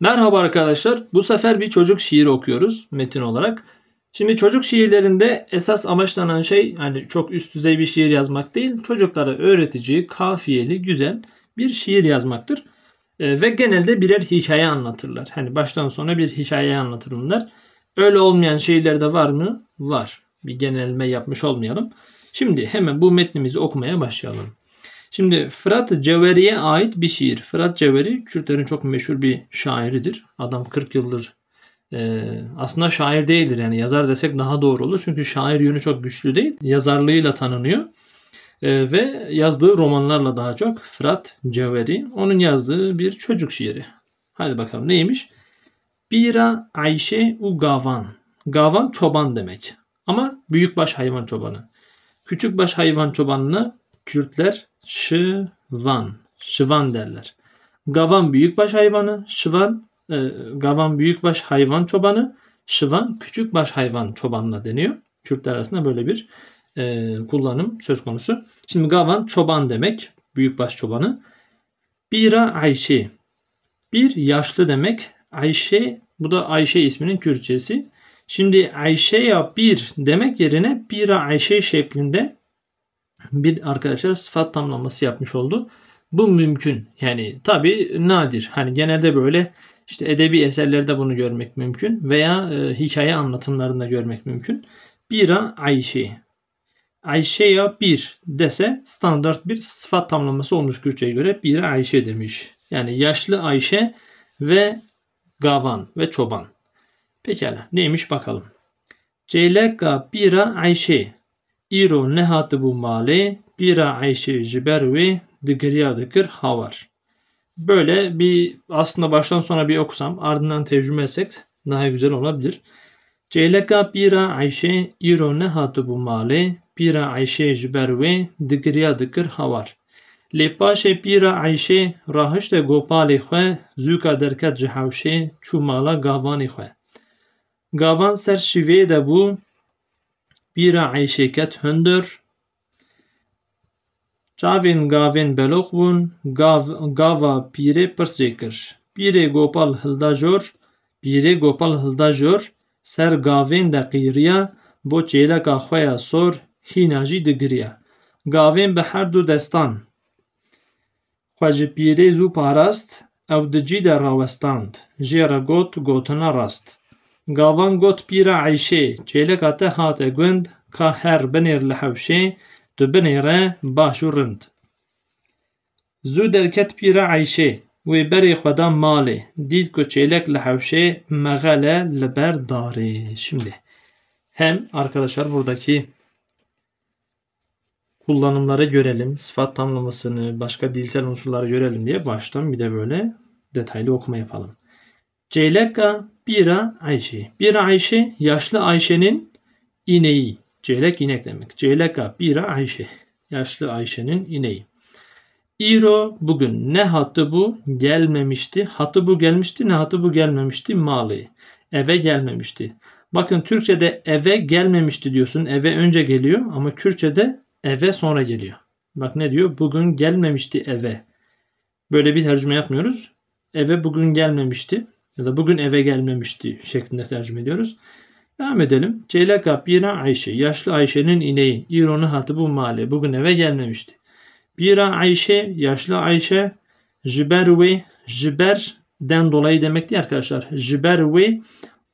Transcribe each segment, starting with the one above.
Merhaba arkadaşlar. Bu sefer bir çocuk şiiri okuyoruz metin olarak. Şimdi çocuk şiirlerinde esas amaçlanan şey hani çok üst düzey bir şiir yazmak değil. Çocuklara öğretici, kafiyeli, güzel bir şiir yazmaktır. Ve genelde birer hikaye anlatırlar. Hani baştan sona bir hikaye anlatır bunlar. Öyle olmayan şiirler de var mı? Var. Bir genelme yapmış olmayalım. Şimdi hemen bu metnimizi okumaya başlayalım. Şimdi Fırat Ceveri'ye ait bir şiir. Fırat Ceveri Kürtlerin çok meşhur bir şairidir. Adam 40 yıldır aslında şair değildir, yani yazar desek daha doğru olur. Çünkü şair yönü çok güçlü değil. Yazarlığıyla tanınıyor. Ve yazdığı romanlarla daha çok. Fırat Ceveri. Onun yazdığı bir çocuk şiiri. Hadi bakalım neymiş? Bira Ayşe u Gavan. Gavan çoban demek. Ama büyükbaş hayvan çobanı. Küçükbaş hayvan çobanına Kürtler şıvan, şıvan derler. Gavan büyükbaş hayvanı, gavan büyükbaş hayvan çobanı, şıvan küçükbaş hayvan çobanına deniyor. Kürtler arasında böyle bir kullanım söz konusu. Şimdi gavan çoban demek, büyükbaş çobanı. Bira Ayşe, bir yaşlı demek. Ayşe, bu da Ayşe isminin Kürtçesi. Şimdi Ayşe'ye bir demek yerine Bira Ayşe şeklinde bir arkadaşlar sıfat tamlaması yapmış oldu. Bu mümkün. Yani tabi nadir. Hani genelde böyle işte edebi eserlerde bunu görmek mümkün veya hikaye anlatımlarında görmek mümkün. Bira Ayşe. Ayşe'ye bir dese standart bir sıfat tamlaması olmuş Kürtçe'ye göre. Bira Ayşe demiş. Yani yaşlı Ayşe ve gavan ve çoban. Pekala neymiş bakalım. Ceyleka bira Ayşe. İro nehatı bu male bira Ayşe jiber ve digriya dıkır havar. Böyle bir aslında baştan sona bir okusam ardından tercüme etsek daha güzel olabilir. Ceyleka bira Ayşe İro nehatı bu male bira Ayşe jiber ve digriya dıkır havar. Lepaşe bira Ayşe rahişte gopali xwe züka derket cihawşe çumala gavani xwe. Gavan ser şive de bu bira Ayşe ket hündür. Çavên gavên beloq bûn, gava pîrê pirsê kir. Pîrê gopal hilda jor, ser gavên de qîriya, bo çêleka xwe ya sor, hîna jî digiriya. Gavên bi her du destan, xwe ji pîrê zû parast, ew di cî de rawestand, jê re got gotina rast. Gavan got pîra Ayşe, çêleka te hate gund, ka her binêr li hewşê, tu binêre baş û rind. Zû derket pîra Ayşe, wê berê xwe da malê, dît ku çêlek li hewşê, meğele li ber darê. Şimdi hem arkadaşlar buradaki kullanımları görelim, sıfat tamlamasını, başka dilsel unsurları görelim diye baştan bir de böyle detaylı okuma yapalım. Ceyleka bira Ayşe. Bira Ayşe yaşlı Ayşe'nin ineği. Ceylek inek demek. Ceyleka bira Ayşe. Yaşlı Ayşe'nin ineği. İro bugün ne hattı bu gelmemişti. Hattı bu gelmişti. Ne hattı bu gelmemişti. Malı. Eve gelmemişti. Bakın Türkçe'de eve gelmemişti diyorsun. Eve önce geliyor ama Kürtçe'de eve sonra geliyor. Bak ne diyor? Bugün gelmemişti eve. Böyle bir tercüme yapmıyoruz. Eve bugün gelmemişti. Ya da bugün eve gelmemişti şeklinde tercüme ediyoruz. Devam edelim. Ceyleka bira Ayşe. Yaşlı Ayşe'nin ineği. İronu hatı bu mali. Bugün eve gelmemişti. Bira Ayşe. Yaşlı Ayşe. Jiber ve. Jiber'den dolayı demek değil arkadaşlar. Jiber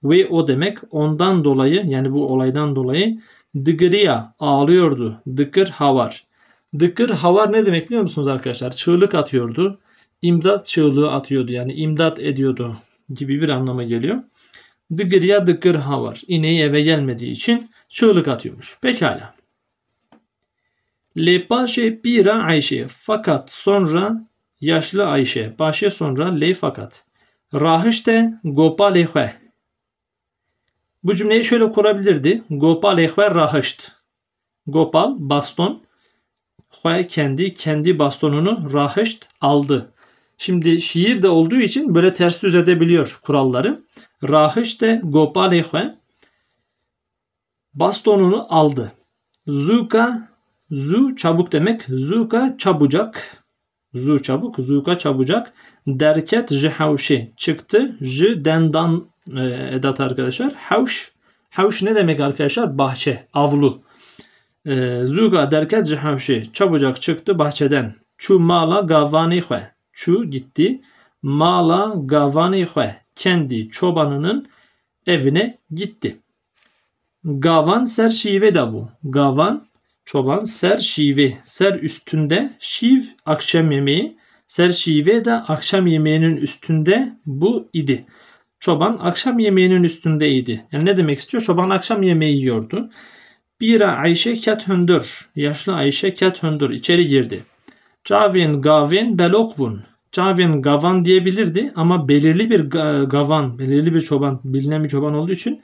ve o demek. Ondan dolayı yani bu olaydan dolayı dıgriya ağlıyordu. Dıkır havar. Dıkır havar ne demek biliyor musunuz arkadaşlar? Çığlık atıyordu. İmdat çığlığı atıyordu yani imdat ediyordu gibi bir anlama geliyor. Dıgırya dıgır havar. İneği eve gelmediği için çığlık atıyormuş. Pekala. Lepaşe bira Ayşe. Fakat sonra yaşlı Ayşe. Paşe sonra le fakat. Rahişte gopal ehve. Bu cümleyi şöyle kurabilirdi. Gopal ehve rahişt. Gopal baston. Hve kendi bastonunu rahişt aldı. Şimdi şiirde olduğu için böyle ters düz edebiliyor kuralları. Rahiş de gopalehve bastonunu aldı. Zuka, zu çabuk demek. Zuka çabucak. Zu çabuk, zuka çabucak. Derket ji havşi çıktı. Ji dendan edat arkadaşlar. Havş. Havş ne demek arkadaşlar? Bahçe, avlu. Zuga derket ji havşi çabucak çıktı bahçeden. Çu mala gavani xwe. Çu gitti. Mala gavani xwe. Kendi çobanının evine gitti. Gavan ser şive da bu. Gavan çoban, ser şive. Ser üstünde, şiv akşam yemeği. Ser şive de akşam yemeğinin üstünde bu idi. Çoban akşam yemeğinin üstündeydi. Yani ne demek istiyor? Çoban akşam yemeği yiyordu. Bira Ayşe ket hündür. Yaşlı Ayşe ket hündür. İçeri girdi. Cavin gavin belokbun. Cavin gavan diyebilirdi ama belirli bir gavan, belirli bir çoban, bilinen bir çoban olduğu için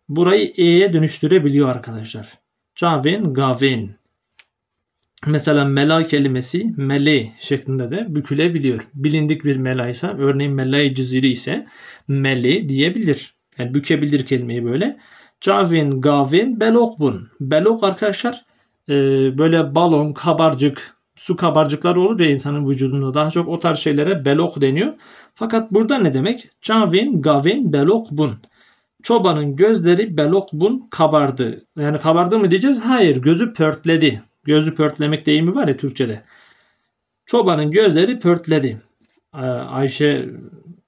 burayı e'ye dönüştürebiliyor arkadaşlar. Cavin gavin. Mesela mela kelimesi mele şeklinde de bükülebiliyor. Bilindik bir mela ise, örneğin mela-i ciziri ise mele diyebilir. Yani bükebilir kelimeyi böyle. Cavin gavin belokbun. Belok arkadaşlar böyle balon, kabarcık, su kabarcıkları olur ya insanın vücudunda. Daha çok o tarz şeylere belok deniyor. Fakat burada ne demek? Cavin gavin belokbun. Çobanın gözleri belokbun kabardı. Yani kabardı mı diyeceğiz? Hayır, gözü pörtledi. Gözü pörtlemek deyimi var ya Türkçe'de. Çobanın gözleri pörtledi.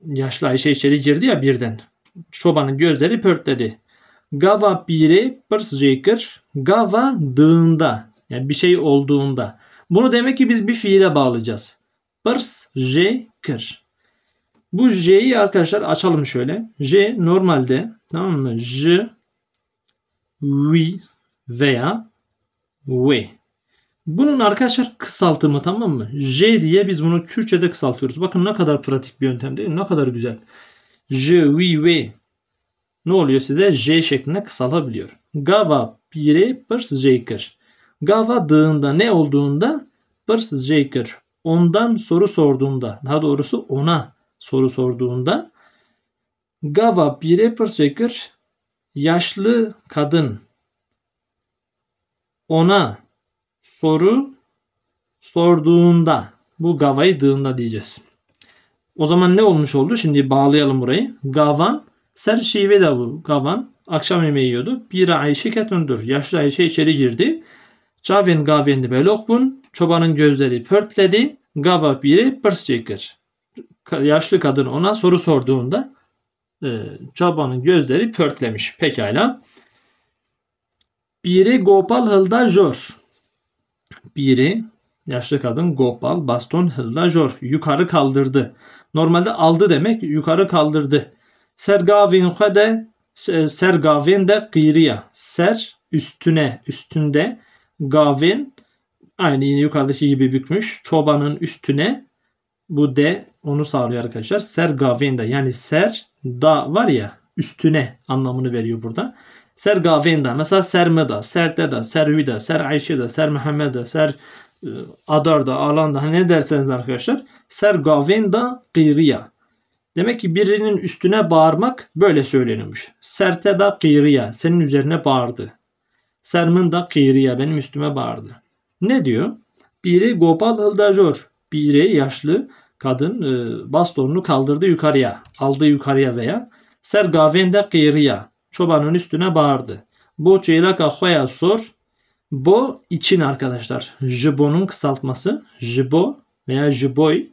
Yaşlı Ayşe içeri girdi ya birden. Çobanın gözleri pörtledi. Gava biri pırs jekir. Gava dığında. Yani bir şey olduğunda. Bunu demek ki biz bir fiile bağlayacağız. Pırs jekir. Bu J'yi arkadaşlar açalım şöyle. J normalde, tamam mı? J, vi veya ve. Bunun arkadaşlar kısaltımı, tamam mı? J diye biz bunu Kürtçe'de kısaltıyoruz. Bakın ne kadar pratik bir yöntem değil mi? Ne kadar güzel. J, vi, ve. Ne oluyor size? J şeklinde kısalabiliyor. Gava biri pırs jekir. Gava dığında, ne olduğunda? Pırs jekir. Ondan soru sorduğunda, daha doğrusu ona soru sorduğunda. Gava biri pırs jekir. Yaşlı kadın ona soru sorduğunda, bu gavayı dığında diyeceğiz. O zaman ne olmuş oldu? Şimdi bağlayalım burayı. Gavan ser şive de bu. Gavan akşam yemeği yiyordu. Bir Ayşe ketöndür. Yaşlı Ayşe içeri girdi. Cavin gavendi belokbun. Çobanın gözleri pörtledi. Gava biri pırs çekir. Yaşlı kadın ona soru sorduğunda çobanın gözleri pörtlemiş. Pekala. Biri Gopal hılda jor. Biri yaşlı kadın Gopal baston hılda jor. Yukarı kaldırdı. Normalde aldı demek, yukarı kaldırdı. Sergavin de sergavin de kıyriya. Ser üstüne, üstünde. Gavin aynı yine yukarıdaki gibi bükmüş. Çobanın üstüne, bu de onu sağlıyor arkadaşlar. Sergavin de, yani ser da var ya, üstüne anlamını veriyor burada. Ser gavenda. Mesela sermeda, serteda, servida, ser Ayşe'da, ser Muhammed'da, ser Adar'da, Alan'da, ne derseniz arkadaşlar. Ser gavenda kıyriya. Demek ki birinin üstüne bağırmak böyle söyleniyormuş. Serteda kıyriya. Senin üzerine bağırdı. Sermında kıyriya. Benim üstüme bağırdı. Ne diyor? Biri Gopal hıldajor. Biri yaşlı kadın bastonunu kaldırdı yukarıya. Aldı yukarıya veya ser gavenda kıyriya. Çobanın üstüne bağırdı. Bo çeylaka hoya sor. Bo için arkadaşlar. Jibo'nun kısaltması. Jibo veya jiboy.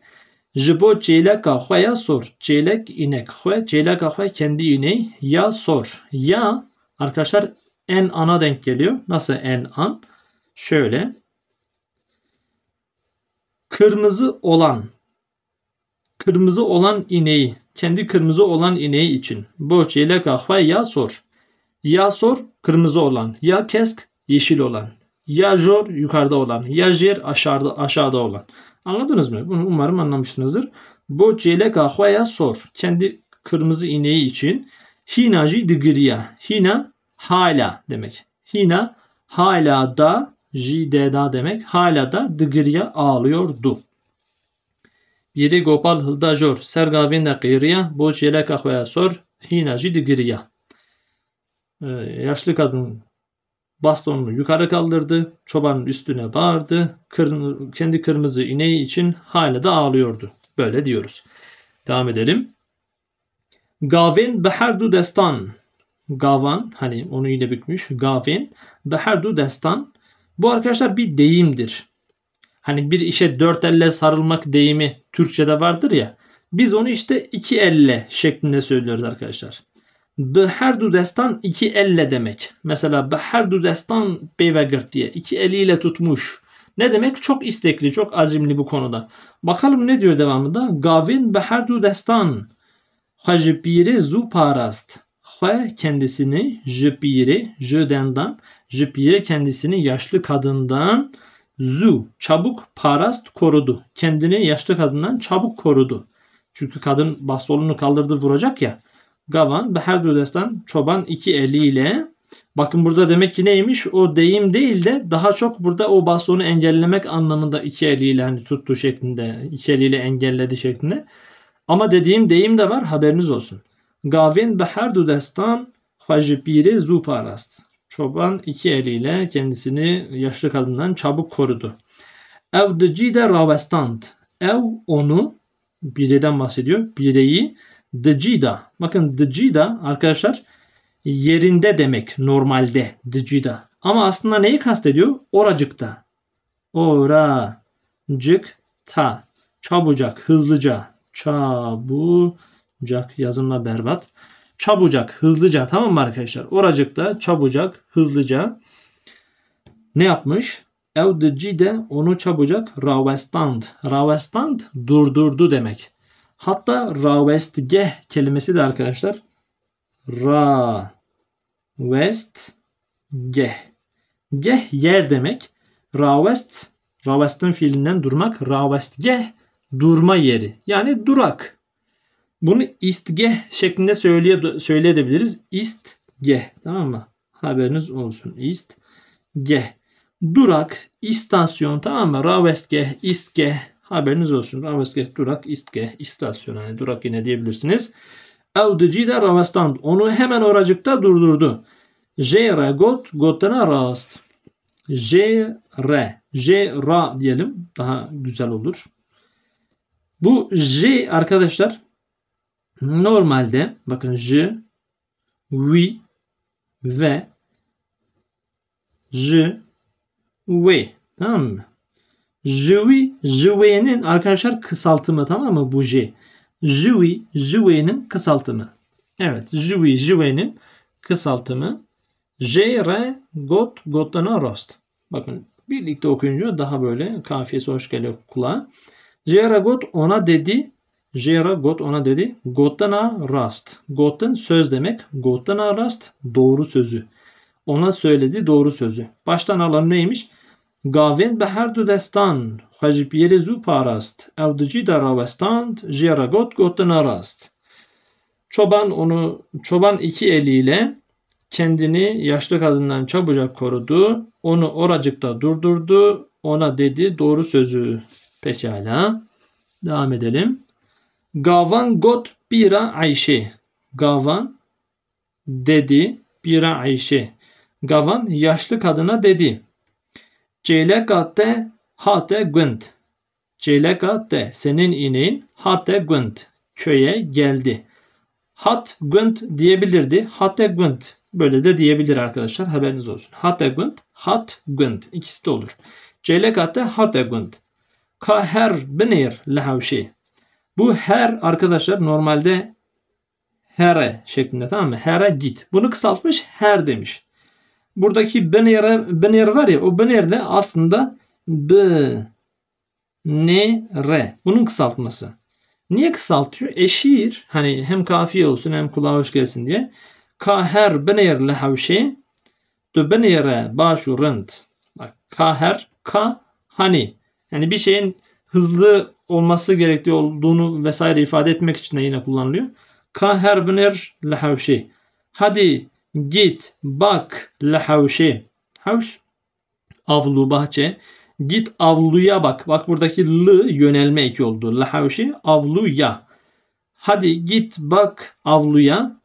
Jibo çeylaka hoya sor. Çeylek inek. Hoya çeylaka hoya kendi ineği. Ya sor. Ya arkadaşlar en ana denk geliyor. Nasıl en an? Şöyle. Kırmızı olan. Kırmızı olan ineği. Kendi kırmızı olan ineği için. Bo çeylaka hoya ya sor. Ya sor kırmızı olan. Ya kesk yeşil olan. Ya jor yukarıda olan. Ya jer aşağıda olan. Anladınız mı? Bunu umarım anlamışsınızdır. Bu çeyleka hoya sor. Kendi kırmızı ineği için. Hina jidgiriya. Hina hala demek. Hina hala da jideda demek. Hala da dıgiriya ağlıyordu. Biri Gopal hılda jor. Sergavenda kıyriya. Bu çeyleka hoya sor. Hina jidgiriya. Yaşlı kadın Bastonunu yukarı kaldırdı. Çobanın üstüne bağırdı. Kendi kırmızı ineği için hala da ağlıyordu. Böyle diyoruz. Devam edelim. Gavin beherdu destan. Gavan, hani onu yine bükmüş. Gavin beherdu destan. Bu arkadaşlar bir deyimdir. Hani bir işe dört elle sarılmak deyimi Türkçe'de vardır ya. Biz onu işte iki elle şeklinde söylüyoruz arkadaşlar. Beherdu destan iki elle demek. Mesela beherdu destan beyvegırt diye iki eliyle tutmuş. Ne demek? Çok istekli, çok azimli bu konuda. Bakalım ne diyor devamında? Gavin beherdu destan. Hajipiri zu parast. He kendisini jipiri, jödendan, jipiri kendisini yaşlı kadından, zu çabuk, parast korudu. Kendini yaşlı kadından çabuk korudu. Çünkü kadın bastonunu kaldırdı vuracak ya. Gavan beherdu destan, çoban iki eliyle. Bakın burada demek ki neymiş? O deyim değil de daha çok burada o bastonu engellemek anlamında iki eliyle hani tuttu şeklinde, iki eliyle engelledi şeklinde. Ama dediğim deyim de var, haberiniz olsun. Gavin beherdu destan hajipiri zu parast. Çoban iki eliyle kendisini yaşlı kadından çabuk korudu. Ev decide ravestand. Ev onu, bireyden bahsediyor. Bireyi decida. Bakın decida arkadaşlar yerinde demek normalde decida. Ama aslında neyi kastediyor? Oracıkta. Oracıkta. Çabucak, hızlıca. Çabucak, yazımla berbat. Çabucak, hızlıca, tamam mı arkadaşlar? Oracıkta çabucak, hızlıca ne yapmış? Evdecide onu çabucak ravestand. Ravestand durdurdu demek. Hatta ravestgeh kelimesi de arkadaşlar ravestgeh. Geh yer demek. Ravest'in fiilinden durmak. Ravestgeh durma yeri. Yani durak. Bunu istgeh şeklinde söyleyebiliriz. İstgeh. Tamam mı? Haberiniz olsun. İstgeh. Durak, istasyon, tamam mı? Ravestgeh, istgeh. Haberiniz olsun. Ravestgeh, durak, istgeh, istasyon. Yani durak yine diyebilirsiniz. Evdecide ravestand. Onu hemen oracıkta durdurdu. Jere gotena rast. Jera diyelim. Daha güzel olur. Bu J arkadaşlar normalde bakın J, oui, ve J, oui. Tamam mı? Jui, jui'nin arkadaşlar kısaltımı, tamam mı bu J? Jui, jui'nin kısaltımı. Evet, jui, jui'nin kısaltımı. Jere gotana rast. Bakın birlikte okuyunca daha böyle kafiyesi hoş geliyor kulağa. Jeragot ona dedi. Jeragot ona dedi. Gotana rast. Gotten söz demek. Gotana rast doğru sözü. Ona söyledi doğru sözü. Baştan alan neymiş? Gavin beherdu destan. Hacip yerezu parast. Evdici daravestand. Jeragot gotana rast. Çoban iki eliyle kendini yaşlı kadından çabucak korudu. Onu oracıkta durdurdu. Ona dedi doğru sözü. Pekala. Devam edelim. Gavan got bira Ayşe. Gavan dedi bira Ayşe. Gavan yaşlı kadına dedi. Celekate hate günt. Celekate senin ineğin hate günt. Köye geldi. Hat günt diyebilirdi. Hate günt. Böyle de diyebilir arkadaşlar. Haberiniz olsun. Hate günt, hat günt. İkisi de olur. Celekate hate günt. Ka her binir lehavşi. Bu her arkadaşlar normalde here şeklinde, tamam mı? Here git. Bunu kısaltmış her demiş. Buradaki binir var ya, o binir de aslında nere. Bunun kısaltması. Niye kısaltıyor? Şiir hani hem kafiye olsun hem kulağa hoş gelsin diye. Ka her binir lehavşi tu binire başu rınt. Bak ka her ka hani. Yani bir şeyin hızlı olması gerektiği olduğunu vesaire ifade etmek için de yine kullanılıyor. Ka her binir lehavşi. Hadi git bak lehavşi. Havş avlu bahçe. Git avluya bak. Bak buradaki l yönelme eki oldu. Lehavşi avluya. Hadi git bak avluya.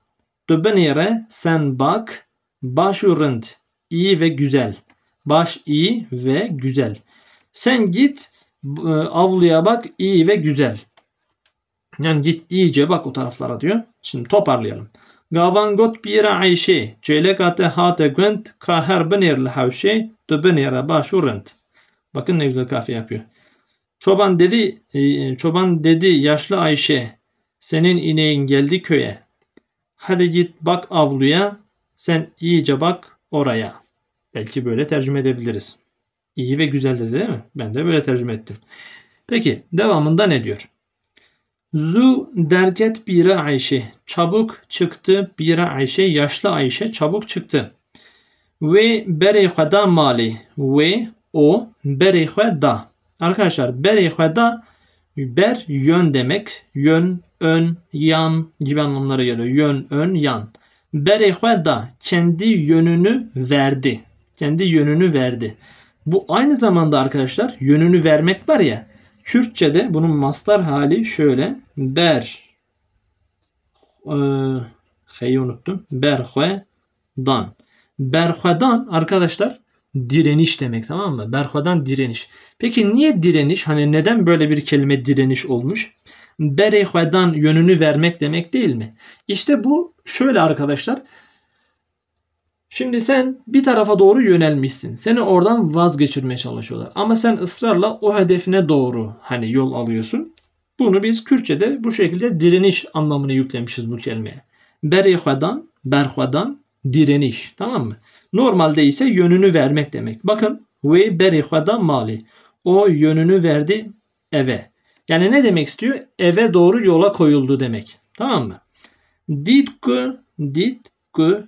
Döben yere sen bak. Başurund iyi ve güzel. Baş iyi ve güzel. Sen git avluya bak iyi ve güzel. Yani git iyice bak o taraflara diyor. Şimdi toparlayalım. Gavan got bira ayşe. Celekate hate günt. Kaher benir lehevşe. De benire başurent. Bakın ne güzel kafiye yapıyor. Çoban dedi yaşlı Ayşe. Senin ineğin geldi köye. Hadi git bak avluya. Sen iyice bak oraya. Belki böyle tercüme edebiliriz. İyi ve güzel dedi değil mi? Ben de böyle tercüme ettim. Peki devamında ne diyor? Zu derket bira Ayşe. Çabuk çıktı bira Ayşe. Yaşlı Ayşe çabuk çıktı. Ve bereyhada mali. Ve o bereyhada. Arkadaşlar bereyhada ber yön demek. Yön, ön, yan gibi anlamlara geliyor. Yön, ön, yan. Bereyhada kendi yönünü verdi. Kendi yönünü verdi. Bu aynı zamanda arkadaşlar yönünü vermek var ya. Kürtçe'de bunun mastar hali şöyle. Heyi unuttum. Berhvedan. Berhvedan arkadaşlar direniş demek, tamam mı? Berhvedan direniş. Peki niye direniş? Hani neden böyle bir kelime direniş olmuş? Berhvedan yönünü vermek demek değil mi? İşte bu şöyle arkadaşlar. Şimdi sen bir tarafa doğru yönelmişsin. Seni oradan vazgeçirmeye çalışıyorlar. Ama sen ısrarla o hedefine doğru hani yol alıyorsun. Bunu biz Kürtçe'de bu şekilde direniş anlamını yüklemişiz bu kelimeye. Berhvadan direniş. Tamam mı? Normalde ise yönünü vermek demek. Bakın ve berhvadan mali. O yönünü verdi eve. Yani ne demek istiyor? Eve doğru yola koyuldu demek. Tamam mı? Ditku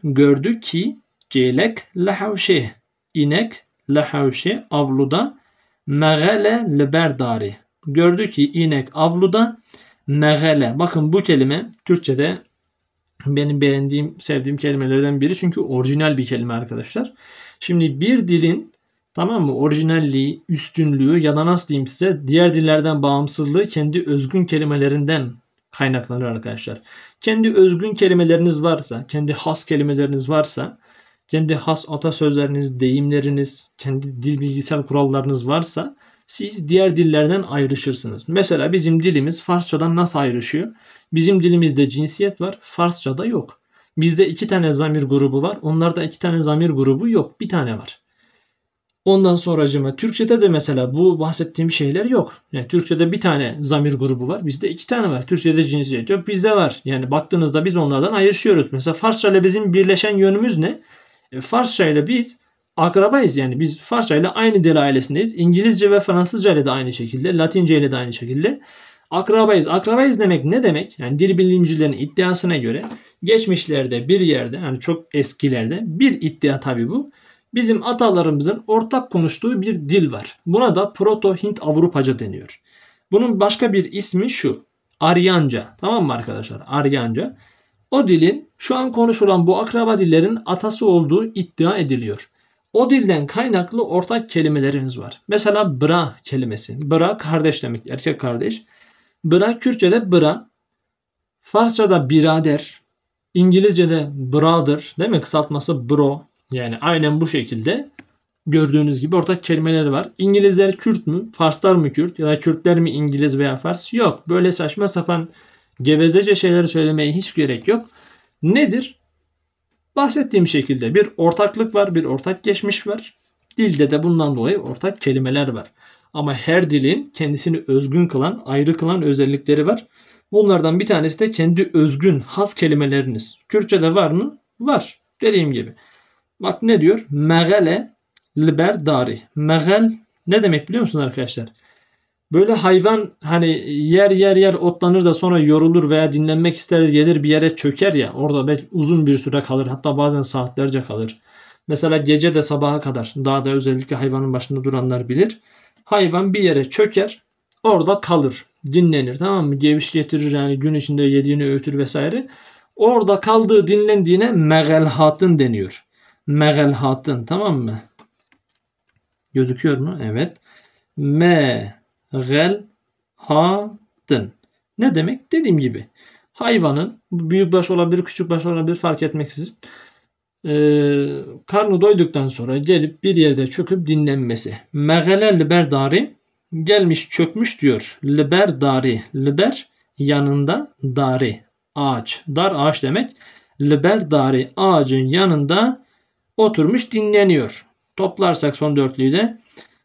gördü ki celek lehavşe. İnek lehavşe avluda. Megele leberdari. Gördü ki inek avluda. Megele. Bakın bu kelime Türkçe'de benim beğendiğim, sevdiğim kelimelerden biri. Çünkü orijinal bir kelime arkadaşlar. Şimdi bir dilin, tamam mı, orijinalliği, üstünlüğü ya da nasıl diyeyim size, diğer dillerden bağımsızlığı kendi özgün kelimelerinden kaynaklanır arkadaşlar. Kendi özgün kelimeleriniz varsa, kendi has kelimeleriniz varsa, kendi has atasözleriniz, deyimleriniz, kendi dil bilgisel kurallarınız varsa siz diğer dillerden ayrışırsınız. Mesela bizim dilimiz Farsçadan nasıl ayrışıyor? Bizim dilimizde cinsiyet var, Farsçada yok. Bizde 2 tane zamir grubu var, onlarda 2 tane zamir grubu yok, bir tane var. Ondan sonracığıma Türkçe'de de mesela bu bahsettiğim şeyler yok. Yani Türkçe'de bir tane zamir grubu var. Bizde 2 tane var. Türkçe'de cinsiyet yok. Bizde var. Yani baktığınızda biz onlardan ayrışıyoruz. Mesela Farsça ile bizim birleşen yönümüz ne? Farsça ile biz akrabayız. Yani biz Farsça ile aynı dil ailesindeyiz. İngilizce ve Fransızca ile de aynı şekilde. Latince ile de aynı şekilde. Akrabayız. Akrabayız demek ne demek? Yani dil bilimcilerin iddiasına göre geçmişlerde bir yerde, yani çok eskilerde, bir iddia tabii bu. Bizim atalarımızın ortak konuştuğu bir dil var. Buna da Proto-Hint-Avrupaca deniyor. Bunun başka bir ismi şu. Aryanca. Tamam mı arkadaşlar? Aryanca. O dilin şu an konuşulan bu akraba dillerin atası olduğu iddia ediliyor. O dilden kaynaklı ortak kelimelerimiz var. Mesela bra kelimesi. Bra kardeş demek. Erkek kardeş. Bra Kürtçe'de bra. Farsça'da birader. İngilizce'de brother. Değil mi? Kısaltması bro. Yani aynen bu şekilde gördüğünüz gibi ortak kelimeleri var. İngilizler Kürt mü? Farslar mı Kürt? Ya da Kürtler mi İngiliz veya Fars? Yok. Böyle saçma sapan gevezece şeyleri söylemeye hiç gerek yok. Nedir? Bahsettiğim şekilde bir ortaklık var, bir ortak geçmiş var. Dilde de bundan dolayı ortak kelimeler var. Ama her dilin kendisini özgün kılan, ayrı kılan özellikleri var. Bunlardan bir tanesi de kendi özgün, has kelimeleriniz. Kürtçe'de var mı? Var. Dediğim gibi. Bak ne diyor? Megele liberdari. Megel ne demek biliyor musun arkadaşlar? Böyle hayvan hani yer otlanır da sonra yorulur veya dinlenmek ister, gelir bir yere çöker ya, orada belki uzun bir süre kalır, hatta bazen saatlerce kalır. Mesela gece de sabaha kadar, dağda özellikle hayvanın başında duranlar bilir. Hayvan bir yere çöker, orada kalır, dinlenir, tamam mı? Geviş getirir, yani gün içinde yediğini öğütür vesaire. Orada kaldığı, dinlendiğine megelhatın deniyor. Megelhatın, tamam mı? Gözüküyor mu? Evet. Megelhatın. Ne demek? Dediğim gibi hayvanın büyük baş olabilir, küçük baş olabilir, fark etmeksizin karnı doyduktan sonra gelip bir yerde çöküp dinlenmesi. Megele liberdari gelmiş çökmüş diyor. Liberdari. Liber yanında, dari ağaç. Dar ağaç demek. Liberdari ağacın yanında oturmuş dinleniyor. Toplarsak son dörtlüyü de.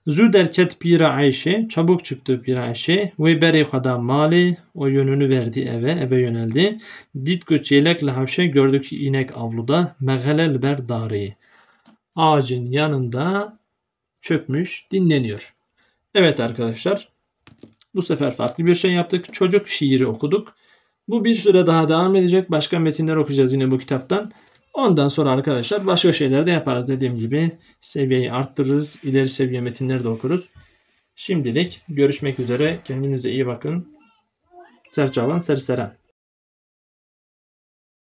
Züderket pira Ayşe, çabuk çıktı pira Ayşe ve berikada mali, o yönünü verdi eve yöneldi. Ditku çeylek lahavşe, gördü ki inek avluda, megelel berdari, ağacın yanında çökmüş dinleniyor. Evet arkadaşlar, bu sefer farklı bir şey yaptık. Çocuk şiiri okuduk. Bu bir süre daha devam edecek. Başka metinler okuyacağız yine bu kitaptan. Ondan sonra arkadaşlar başka şeyler de yaparız. Dediğim gibi seviyeyi arttırırız. İleri seviye metinleri de okuruz. Şimdilik görüşmek üzere. Kendinize iyi bakın. Serçavan Serseren.